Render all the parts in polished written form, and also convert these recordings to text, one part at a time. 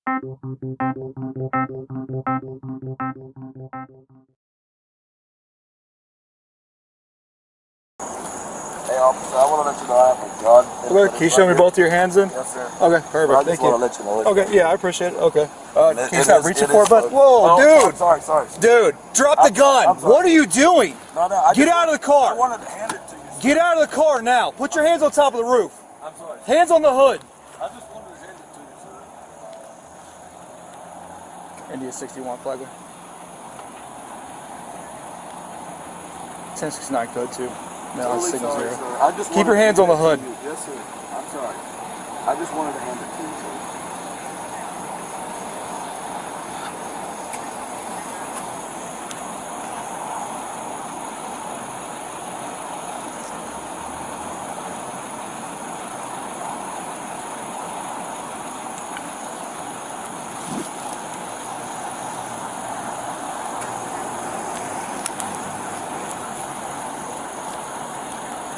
Hey officer, I want to let you know I have a gun. Okay, can you show me both of your hands then? Yes, sir. Okay, perfect. Well, I Thank just want you. to let you know. Okay, yeah, I appreciate it. Okay. Can you stop reaching it for is it, bud? loaded. Whoa, Oh, dude! Sorry. Dude, drop the gun! What are you doing? No, Get out of the car! I wanted to hand it to you. Sir. Get out of the car now! Put your hands on top of the roof. I'm sorry. Hands on the hood. I just wanted to hand it to you, sir. India 61 flagger. 1069 code too. No, Totally signal sorry, 0. sir. I just Keep your hands on the hood. Yes, sir. I'm sorry. I just wanted to hand it to you, sir.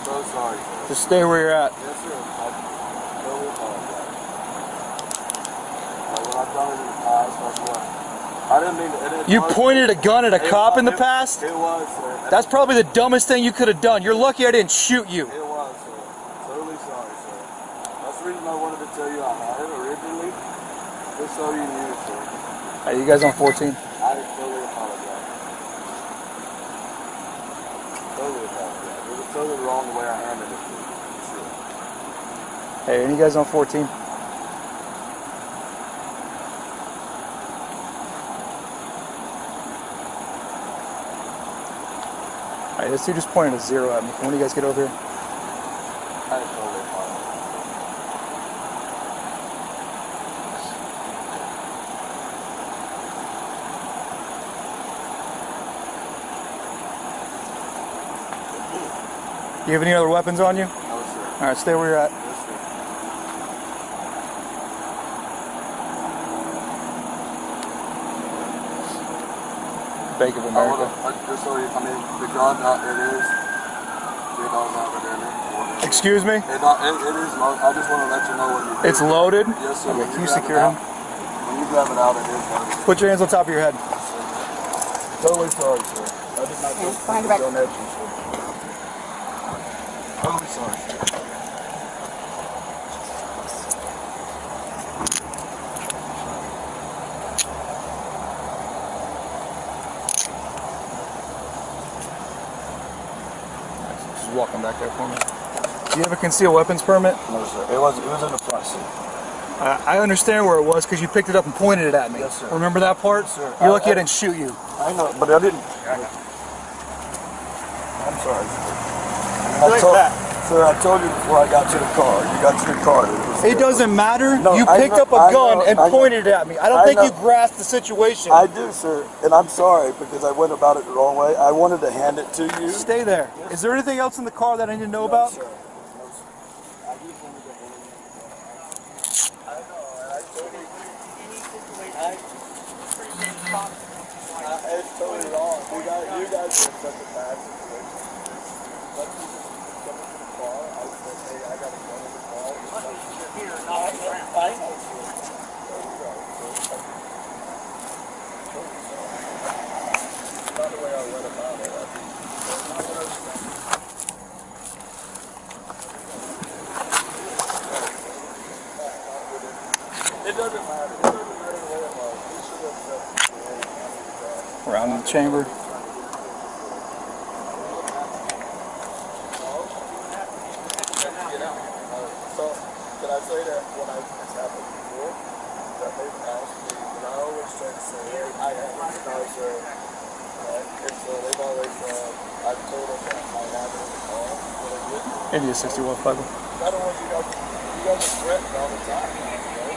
So sorry, sir. Just stay where you're at. Yes, sir. I totally apologize. When I've done it in the past, that's what. I didn't mean to. You pointed a gun at a cop in the past? It was, sir. That's probably the dumbest thing you could have done. You're lucky I didn't shoot you. It was, sir. Totally sorry, sir. That's the reason I wanted to tell you I had it originally. Just so you knew, sir. Hey, you guys on 14? I totally apologize. Totally apologize. It was totally wrong the way I handled it. Sure. Hey, any guys on 14? Alright, this dude just pointed a 0 at me. When do you guys get over here? I totally apologize. You have any other weapons on you? No, sir. Alright, stay where you're at. Yes, sir. Bank of America. Just so you, I mean, the gun, it is. It does have it in it. Excuse me? It is loaded. I just want to let you know when you do. It's loaded? Yes, sir. Okay, When can you grab secure it him? out- When you grab it out, it is loaded. Put your hands on top of your head. Totally sorry, sir. I did not think Find it back. don't have you, sir. Totally sorry, sir. Just walking back there for me. Do you have a concealed weapons permit? No, sir. It was in the front seat. I understand where it was because you picked it up and pointed it at me. Yes, sir. Remember that part? Yes, sir. You're lucky I didn't shoot you. I know, but I didn't. I'm sorry, sir. Sir, I told you before I got to the car. You got to the car. It doesn't matter. No, you I picked know- up a I gun know- and I know. pointed it at me. I don't I think know. you grasped the situation. I do, sir, and I'm sorry because I went about it the wrong way. I wanted to hand it to you. Stay there. Is there anything else in the car that I need to know about? Sir. No, sir. I just wanted to hand it to you. I know, and I totally. It's totally wrong. You guys are in such a bad situation. Let's just come into the car. I said, hey, I got a gun in the car. Here, not I know, sir. Not the way I went about it. That's not what I was saying. It doesn't matter. It doesn't matter the way it was. We should have said it. Around in the chamber. So, can I say that when it's happened before, that they've asked me, and I always try to say, hey, I recognize her, and so they've always, I've told them that I have it in the car, but I didn't. India 61 flagger. I don't want you guys are threatened all the time.